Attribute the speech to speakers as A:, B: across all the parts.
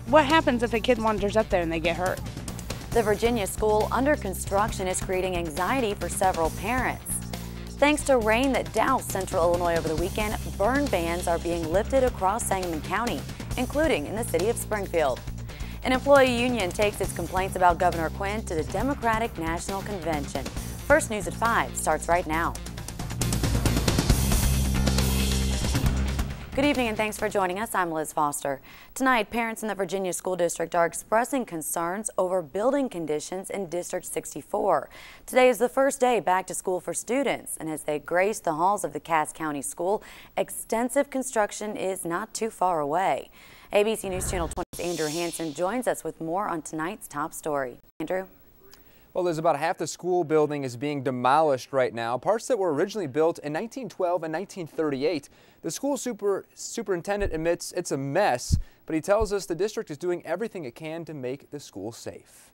A: What happens if a kid wanders up there and they get hurt?
B: The Virginia school under construction is creating anxiety for several parents. Thanks to rain that doused central Illinois over the weekend, burn bans are being lifted across Sangamon County, including in the city of Springfield. An employee union takes its complaints about Governor Quinn to the Democratic National Convention. First News at 5 starts right now. Good evening and thanks for joining us. I'm Liz Foster. Tonight, parents in the Virginia School District are expressing concerns over building conditions in District 64. Today is the first day back to school for students, and as they grace the halls of the Cass County School, extensive construction is not too far away. ABC News Channel 20's Andrew Hansen joins us with more on tonight's top story. Andrew?
C: Well, there's about half the school building is being demolished right now. Parts that were originally built in 1912 and 1938. The school superintendent admits it's a mess, but he tells us the district is doing everything it can to make the school safe.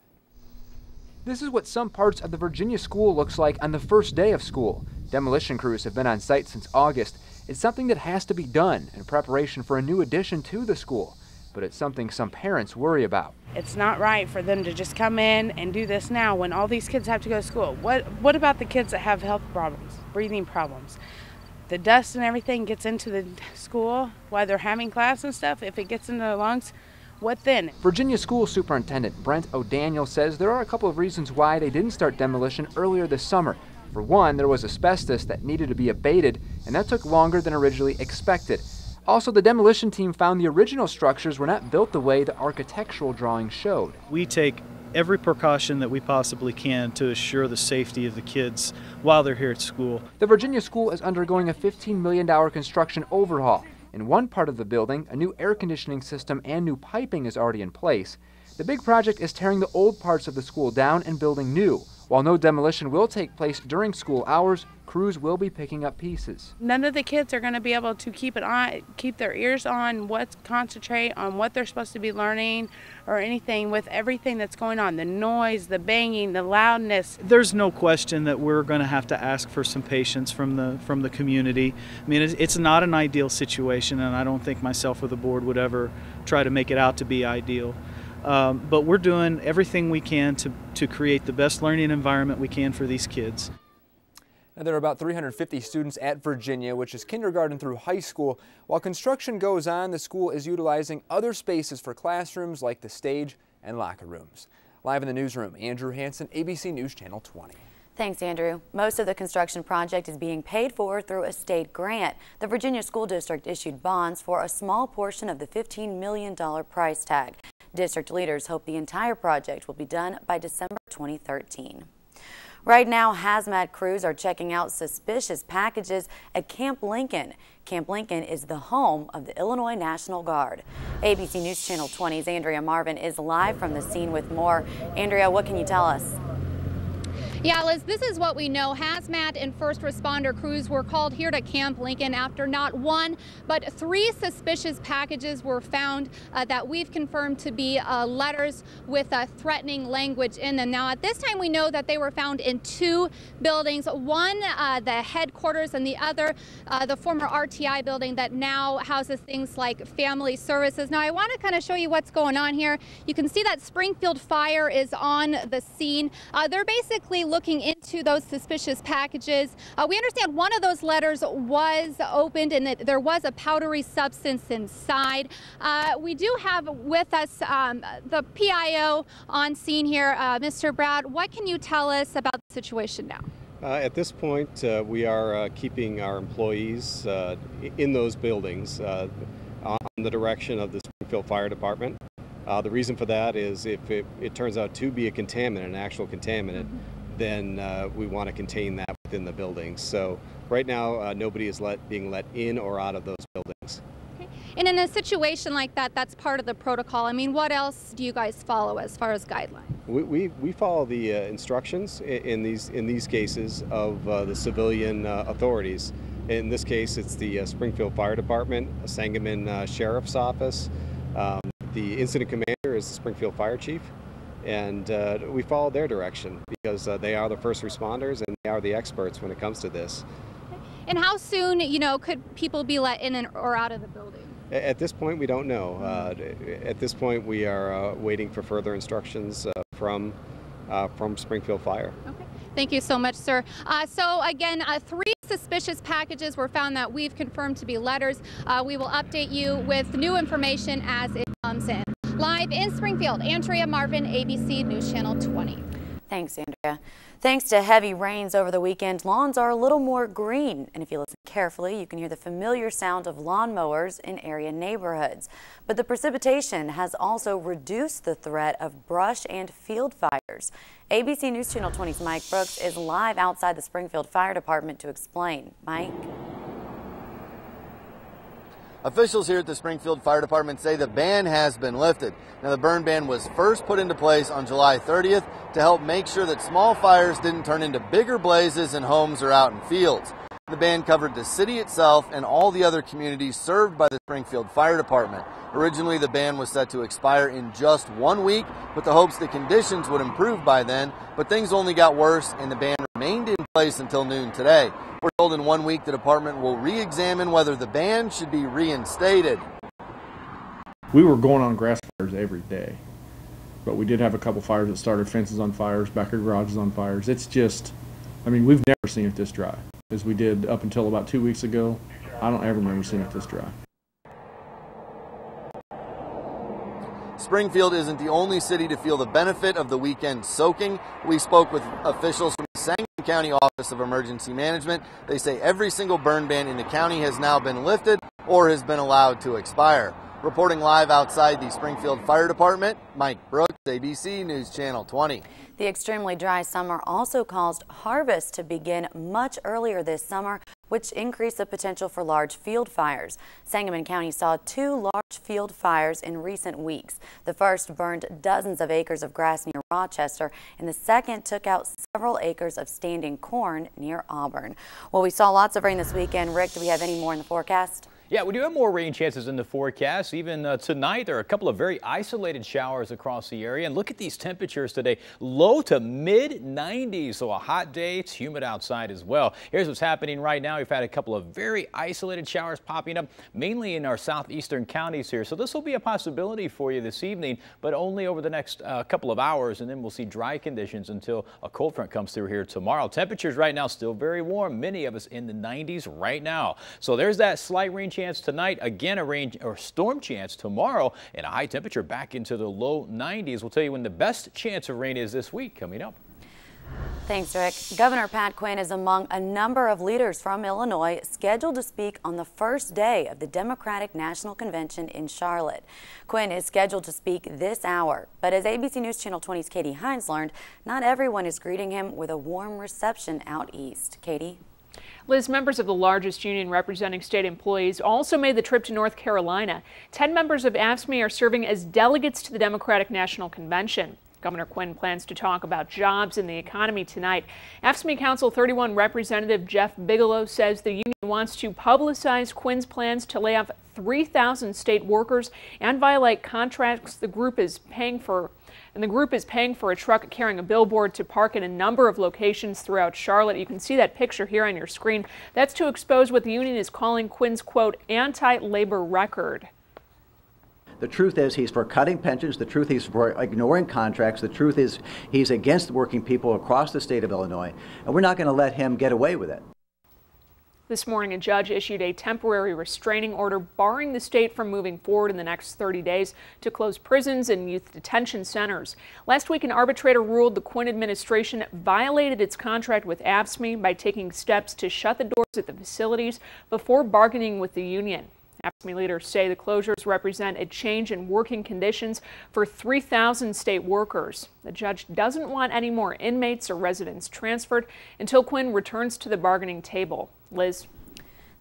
D: This is what some parts of the Virginia school looks like on the first day of school. Demolition crews have been on site since August. It's something that has to be done in preparation for a new addition to the school, but it's something some parents worry about.
A: It's not right for them to just come in and do this now when all these kids have to go to school. What about the kids that have health problems, breathing problems? The dust and everything gets into the school while they're having class and stuff. If it gets into their lungs, what then?
D: Virginia School Superintendent Brent O'Daniel says there are a couple of reasons why they didn't start demolition earlier this summer. For one, there was asbestos that needed to be abated, and that took longer than originally expected. Also, the demolition team found the original structures were not built the way the architectural drawings showed.
E: We take every precaution that we possibly can to assure the safety of the kids while they're here at school.
D: The Virginia school is undergoing a $15 million construction overhaul. In one part of the building, a new air conditioning system and new piping is already in place. The big project is tearing the old parts of the school down and building new. While no demolition will take place during school hours, crews will be picking up pieces.
A: None of the kids are going to be able to keep their ears on, concentrate on what they're supposed to be learning or anything with everything that's going on, the noise, the banging, the loudness.
E: There's no question that we're going to have to ask for some patience from the community. I mean, it's not an ideal situation, and I don't think myself or the board would ever try to make it out to be ideal. But we're doing everything we can to create the best learning environment we can for these kids.
C: Now, there are about 350 students at Virginia, which is kindergarten through high school. While construction goes on, the school is utilizing other spaces for classrooms like the stage and locker rooms. Live in the newsroom, Andrew Hansen, ABC News Channel 20.
B: Thanks, Andrew. Most of the construction project is being paid for through a state grant. The Virginia School District issued bonds for a small portion of the $15 million price tag. District leaders hope the entire project will be done by December 2013. Right now, hazmat crews are checking out suspicious packages at Camp Lincoln. Camp Lincoln is the home of the Illinois National Guard. ABC News Channel 20's Andrea Marvin is live from the scene with more. Andrea, what can you tell us?
F: Yeah, Liz, this is what we know. Hazmat and first responder crews were called here to Camp Lincoln after not one, but 3 suspicious packages were found that we've confirmed to be letters with threatening language in them. Now, at this time, we know that they were found in 2 buildings, one the headquarters and the other the former RTI building that now houses things like family services. Now, I want to kind of show you what's going on here. You can see that Springfield Fire is on the scene. They're basically looking into those suspicious packages. We understand one of those letters was opened and that there was a powdery substance inside. We do have with us the PIO on scene here. Mr. Brad, what can you tell us about the situation now?
G: At this point, we are keeping our employees in those buildings on the direction of the Springfield Fire Department. The reason for that is if it turns out to be a contaminant, an actual contaminant, then we want to contain that within the buildings. So right now, nobody is being let in or out of those buildings.
F: Okay. And in a situation like that, that's part of the protocol. I mean, what else do you guys follow as far as guidelines?
G: We follow the instructions in these cases of the civilian authorities. In this case, it's the Springfield Fire Department, Sangamon Sheriff's Office. The incident commander is the Springfield Fire Chief. And we follow their direction because they are the first responders and they are the experts when it comes to this.
F: And how soon, could people be let in or out of the building?
G: At this point, we don't know. At this point, we are waiting for further instructions from Springfield Fire.
F: Okay. Thank you so much, sir. So again, 3 suspicious packages were found that we've confirmed to be letters. We will update you with new information as it comes in. Live in Springfield, Andrea Marvin, ABC News Channel 20.
B: Thanks, Andrea. Thanks to heavy rains over the weekend, lawns are a little more green. And if you listen carefully, you can hear the familiar sound of lawnmowers in area neighborhoods. But the precipitation has also reduced the threat of brush and field fires. ABC News Channel 20's Mike Brooks is live outside the Springfield Fire Department to explain. Mike?
H: Officials here at the Springfield Fire Department say the ban has been lifted. Now, the burn ban was first put into place on July 30th to help make sure that small fires didn't turn into bigger blazes in homes or out in fields. The ban covered the city itself and all the other communities served by the Springfield Fire Department. Originally, the ban was set to expire in just 1 week with the hopes that conditions would improve by then, but things only got worse and the ban remained in place until noon today. We're told in 1 week the department will re-examine whether the ban should be reinstated.
I: We were going on grass fires every day, but we did have a couple fires that started fences on fires, backyard garages on fires. It's just, I mean, we've never seen it this dry as we did up until about 2 weeks ago. I don't ever remember seeing it this dry.
H: Springfield isn't the only city to feel the benefit of the weekend soaking. We spoke with officials from the Sangamon County Office of Emergency Management. They say every single burn ban in the county has now been lifted or has been allowed to expire. Reporting live outside the Springfield Fire Department, Mike Brooks, ABC News Channel 20.
B: The extremely dry summer also caused harvest to begin much earlier this summer, which increased the potential for large field fires. Sangamon County saw 2 large field fires in recent weeks. The first burned dozens of acres of grass near Rochester, and the second took out several acres of standing corn near Auburn. Well, we saw lots of rain this weekend. Rick, do we have any more in the forecast?
J: Yeah, we do have more rain chances in the forecast. Even tonight, there are a couple of very isolated showers across the area. And look at these temperatures today, low to mid 90s. So a hot day. It's humid outside as well. Here's what's happening right now. We've had a couple of very isolated showers popping up, mainly in our southeastern counties here. So this will be a possibility for you this evening, but only over the next couple of hours. And then we'll see dry conditions until a cold front comes through here tomorrow. Temperatures right now still very warm. Many of us in the 90s right now. So there's that slight rain chance tonight, again a rain or storm chance tomorrow, and a high temperature back into the low 90s. We'll tell you when the best chance of rain is this week coming up.
B: Thanks, Rick. Governor Pat Quinn is among a number of leaders from Illinois scheduled to speak on the first day of the Democratic National Convention in Charlotte. Quinn is scheduled to speak this hour, but as ABC News Channel 20's Katie Hines learned, not everyone is greeting him with a warm reception out east. Katie?
K: Liz, members of the largest union representing state employees also made the trip to North Carolina. 10 members of AFSCME are serving as delegates to the Democratic National Convention. Governor Quinn plans to talk about jobs and the economy tonight. AFSCME Council 31 Representative Jeff Bigelow says the union wants to publicize Quinn's plans to lay off 3,000 state workers and violate contracts the group is paying for. And the group is paying for a truck carrying a billboard to park in a number of locations throughout Charlotte. You can see that picture here on your screen. That's to expose what the union is calling Quinn's, quote, anti-labor record.
L: The truth is he's for cutting pensions. The truth is for ignoring contracts. The truth is he's against working people across the state of Illinois. And we're not going to let him get away with it.
K: This morning, a judge issued a temporary restraining order barring the state from moving forward in the next 30 days to close prisons and youth detention centers. Last week, an arbitrator ruled the Quinn administration violated its contract with AFSCME by taking steps to shut the doors at the facilities before bargaining with the union. AFSCME leaders say the closures represent a change in working conditions for 3,000 state workers. The judge doesn't want any more inmates or residents transferred until Quinn returns to the bargaining table. Liz?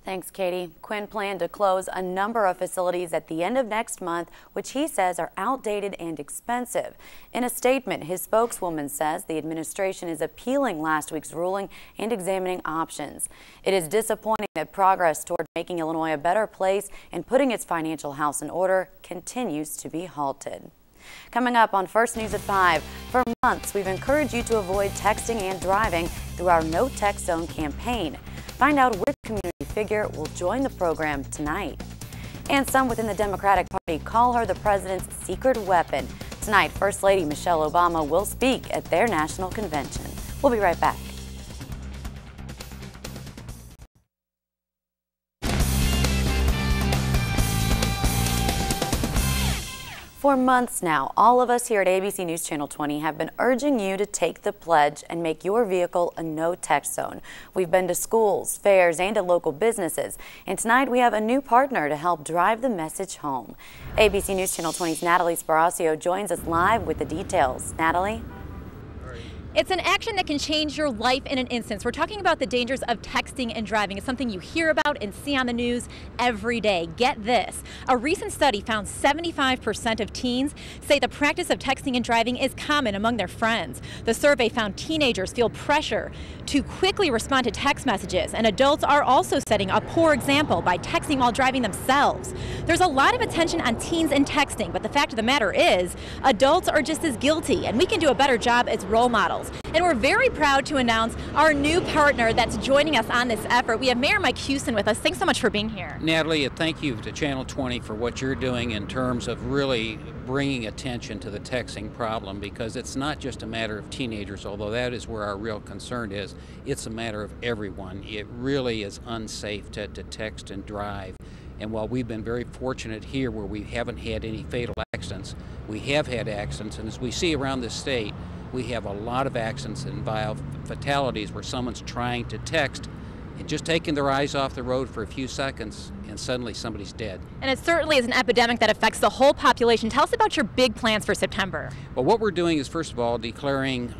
B: Thanks, Katie. Quinn planned to close a number of facilities at the end of next month, which he says are outdated and expensive. In a statement, his spokeswoman says the administration is appealing last week's ruling and examining options. It is disappointing that progress toward making Illinois a better place and putting its financial house in order continues to be halted. Coming up on First News at 5, for months we've encouraged you to avoid texting and driving through our No Text Zone campaign. Find out which community figure will join the program tonight. And some within the Democratic Party call her the president's secret weapon. Tonight, First Lady Michelle Obama will speak at their national convention. We'll be right back. For months now, all of us here at ABC News Channel 20 have been urging you to take the pledge and make your vehicle a no-text zone. We've been to schools, fairs, and to local businesses. And tonight we have a new partner to help drive the message home. ABC News Channel 20's Natalie Sparacio joins us live with the details. Natalie?
M: It's an action that can change your life in an instant. We're talking about the dangers of texting and driving. It's something you hear about and see on the news every day. Get this. A recent study found 75% of teens say the practice of texting and driving is common among their friends. The survey found teenagers feel pressure to quickly respond to text messages, and adults are also setting a poor example by texting while driving themselves. There's a lot of attention on teens and texting, but the fact of the matter is adults are just as guilty, and we can do a better job as role models. And we're very proud to announce our new partner that's joining us on this effort. We have Mayor Mike Houston with us. Thanks so much for being here.
N: Natalie, thank you to Channel 20 for what you're doing in terms of really bringing attention to the texting problem, because it's not just a matter of teenagers, although that is where our real concern is. It's a matter of everyone. It really is unsafe to text and drive. And while we've been very fortunate here where we haven't had any fatal accidents, we have had accidents, and as we see around the state, we have a lot of accidents that involve fatalities where someone's trying to text and just taking their eyes off the road for a few seconds, and suddenly somebody's dead.
M: And it certainly is an epidemic that affects the whole population. Tell us about your big plans for September.
N: Well, what we're doing is, first of all, declaring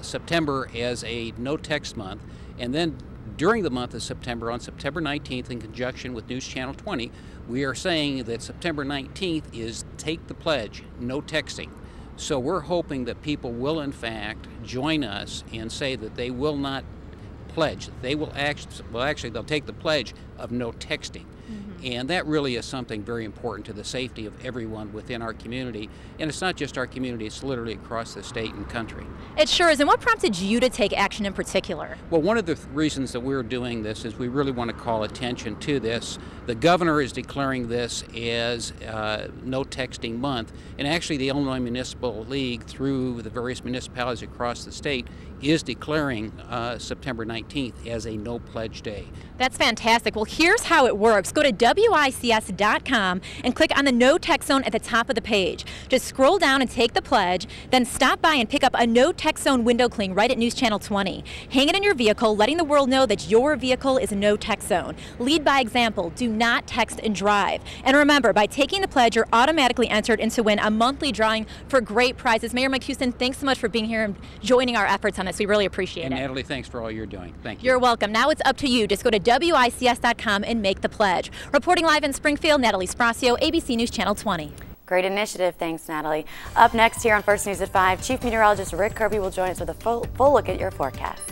N: September as a no-text month, and then during the month of September, on September 19th, in conjunction with News Channel 20, we are saying that September 19th is Take the Pledge, no texting. So we're hoping that people will, in fact, join us and say that they will not pledge. They will actually they'll take the pledge of no texting. And that really is something very important to the safety of everyone within our community. And it's not just our community, it's literally across the state and country.
M: It sure is. And what prompted you to take action in particular?
N: Well, one of the reasons that we're doing this is we really want to call attention to this. The governor is declaring this as No Texting Month. And actually the Illinois Municipal League, through the various municipalities across the state, is declaring September 19th as a no pledge day.
M: That's fantastic. Well, here's how it works. Go to WICS.com and click on the no text zone at the top of the page. Just scroll down and take the pledge, then stop by and pick up a no text zone window cling right at News Channel 20. Hang it in your vehicle, letting the world know that your vehicle is a no text zone. Lead by example. Do not text and drive. And remember, by taking the pledge, you're automatically entered in to win a monthly drawing for great prizes. Mayor Mike Houston, thanks so much for being here and joining our efforts on this. We really appreciate it.
N: And Natalie, thanks for all you're doing. Thank you.
M: You're welcome. Now it's up to you. Just go to WICS.com and make the pledge. Reporting live in Springfield, Natalie Sparacio, ABC News Channel 20.
B: Great initiative. Thanks, Natalie. Up next here on First News at 5, Chief Meteorologist Rick Kirby will join us with a full look at your forecast.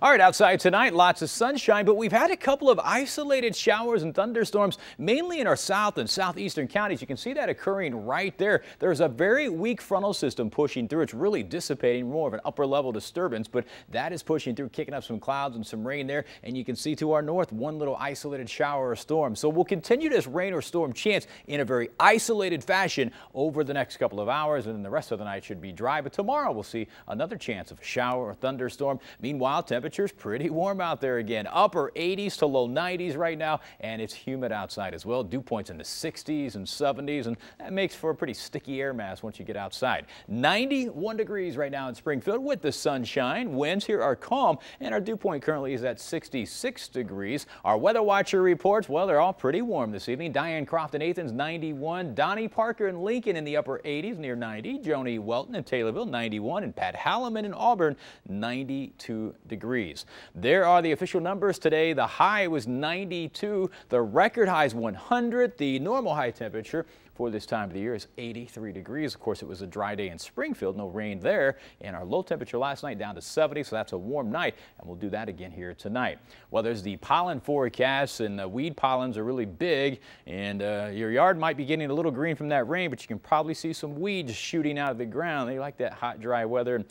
J: All right, outside tonight, lots of sunshine, but we've had a couple of isolated showers and thunderstorms, mainly in our south and southeastern counties. You can see that occurring right there. There's a very weak frontal system pushing through. It's really dissipating, more of an upper level disturbance, but that is pushing through, kicking up some clouds and some rain there. And you can see to our north, one little isolated shower or storm. So we'll continue this rain or storm chance in a very isolated fashion over the next couple of hours, and then the rest of the night should be dry. But tomorrow we'll see another chance of a shower or thunderstorm. Meanwhile, temperatures pretty warm out there again, upper 80s to low 90s right now, and it's humid outside as well. Dew points in the 60s and 70s, and that makes for a pretty sticky air mass once you get outside. 91 degrees right now in Springfield with the sunshine. Winds here are calm, and our dew point currently is at 66 degrees. Our weather watcher reports, well, they're all pretty warm this evening. Diane Croft in Athens, 91. Donnie Parker in Lincoln in the upper 80s, near 90. Joni Welton in Taylorville, 91. And Pat Halliman in Auburn, 92 degrees. There are the official numbers today. The high was 92. The record high is 100. The normal high temperature for this time of the year is 83 degrees. Of course, it was a dry day in Springfield, no rain there, and our low temperature last night down to 70, so that's a warm night, and we'll do that again here tonight. Well, there's the pollen forecast, and the weed pollens are really big, and your yard might be getting a little green from that rain, but you can probably see some weeds shooting out of the ground. They like that hot, dry weather.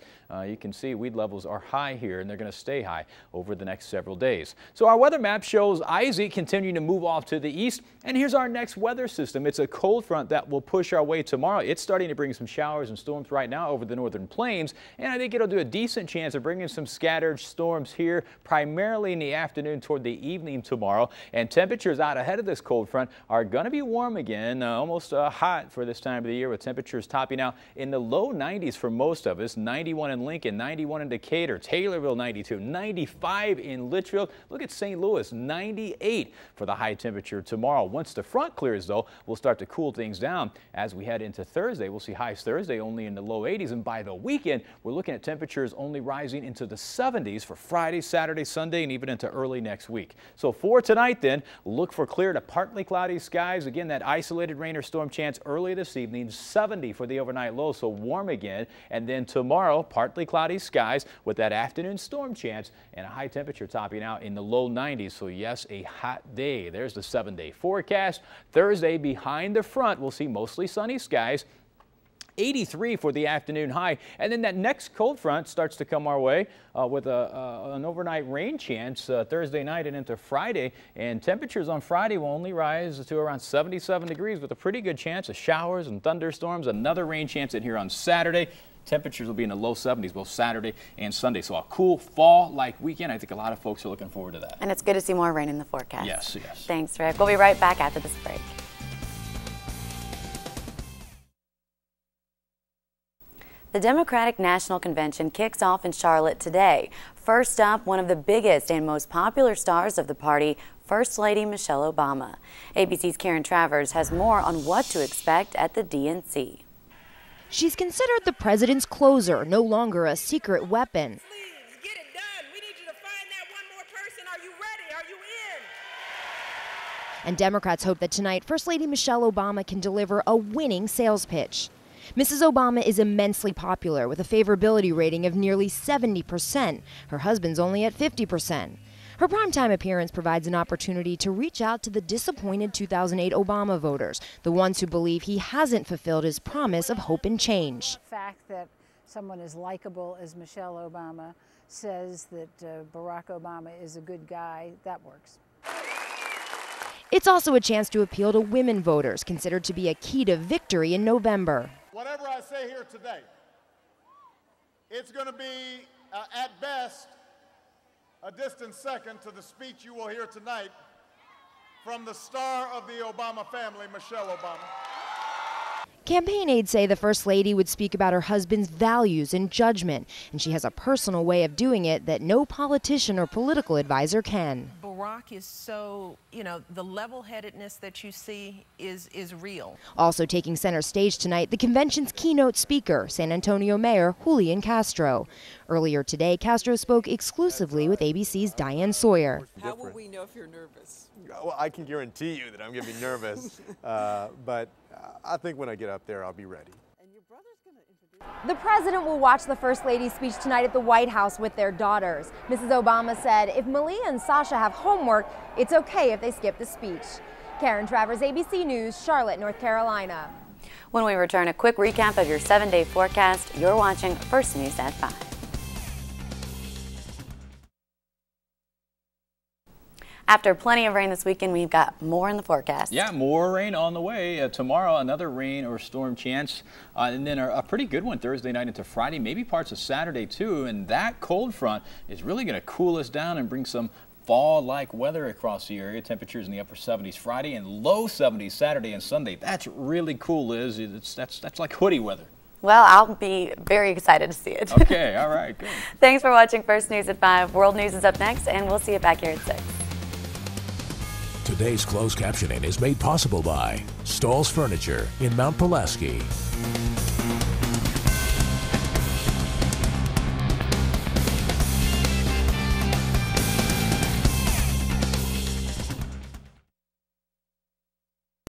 J: You can see weed levels are high here, and they're going to stay high over the next several days. So our weather map shows Isaac continuing to move off to the east, and here's our next weather system. It's a cold front that will push our way tomorrow. It's starting to bring some showers and storms right now over the northern plains, and I think it'll do a decent chance of bringing some scattered storms here, primarily in the afternoon toward the evening tomorrow. And temperatures out ahead of this cold front are going to be warm again, almost hot for this time of the year, with temperatures topping out in the low 90s for most of us. 91 in Lincoln, 91 in Decatur, Taylorville 92, 95 in Litchfield. Look at St. Louis, 98 for the high temperature tomorrow. Once the front clears, though, we'll start to cool things down as we head into Thursday. We'll see highs Thursday only in the low 80s, and by the weekend, we're looking at temperatures only rising into the 70s for Friday, Saturday, Sunday, and even into early next week. So for tonight, then, look for clear to partly cloudy skies. Again, that isolated rain or storm chance early this evening, 70 for the overnight low, so warm again. And then tomorrow, partly cloudy skies with that afternoon storm chance and a high temperature topping out in the low 90s. So yes, a hot day. There's the 7-day forecast. Thursday, behind the front, we'll see mostly sunny skies. 83 for the afternoon high, and then that next cold front starts to come our way with an overnight rain chance Thursday night and into Friday, and temperatures on Friday will only rise to around 77 degrees with a pretty good chance of showers and thunderstorms. Another rain chance in here on Saturday. Temperatures will be in the low 70s both Saturday and Sunday. So a cool fall-like weekend. I think a lot of folks are looking forward to that.
B: And it's good to see more rain in the forecast.
J: Yes, yes.
B: Thanks, Rick. We'll be right back after this break. The Democratic National Convention kicks off in Charlotte today. First up, one of the biggest and most popular stars of the party, First Lady Michelle Obama. ABC's Karen Travers has more on what to expect at the DNC.
O: She's considered the president's closer, no longer a secret weapon.
P: Please, get it done. We need you to find that one more person. Are you ready? Are you in?
O: And Democrats hope that tonight First Lady Michelle Obama can deliver a winning sales pitch. Mrs. Obama is immensely popular with a favorability rating of nearly 70%. Her husband's only at 50%. Her primetime appearance provides an opportunity to reach out to the disappointed 2008 Obama voters, the ones who believe he hasn't fulfilled his promise of hope and change.
Q: The fact that someone as likable as Michelle Obama says that Barack Obama is a good guy, that works.
O: It's also a chance to appeal to women voters, considered to be a key to victory in November.
R: Whatever I say here today, it's going to be, at best, a distant second to the speech you will hear tonight from the star of the Obama family, Michelle Obama.
O: Campaign aides say the First Lady would speak about her husband's values and judgment, and she has a personal way of doing it that no politician or political advisor can.
S: Barack is so, the level-headedness that you see is real.
O: Also taking center stage tonight, the convention's keynote speaker, San Antonio Mayor Julian Castro. Earlier today, Castro spoke exclusively with ABC's Diane Sawyer.
T: How will we know if you're nervous?
U: Well, I can guarantee you that I'm going to be nervous, but I think when I get up there, I'll be ready.
V: The president will watch the First Lady's speech tonight at the White House with their daughters. Mrs. Obama said if Malia and Sasha have homework, it's okay if they skip the speech. Karen Travers, ABC News, Charlotte, North Carolina.
B: When we return, a quick recap of your 7-day forecast. You're watching First News at 5. After plenty of rain this weekend, we've got more in the forecast.
J: Yeah, more rain on the way. Tomorrow, another rain or storm chance. And then a pretty good one Thursday night into Friday, maybe parts of Saturday too. And that cold front is really going to cool us down and bring some fall-like weather across the area. Temperatures in the upper 70s Friday and low 70s Saturday and Sunday. That's really cool, Liz. That's like hoodie weather.
B: Well, I'll be very excited to see it.
J: Okay, all right, good.
B: Thanks for watching First News at 5. World News is up next, and we'll see you back here at 6.
W: Today's closed captioning is made possible by Stall's Furniture in Mount Pulaski.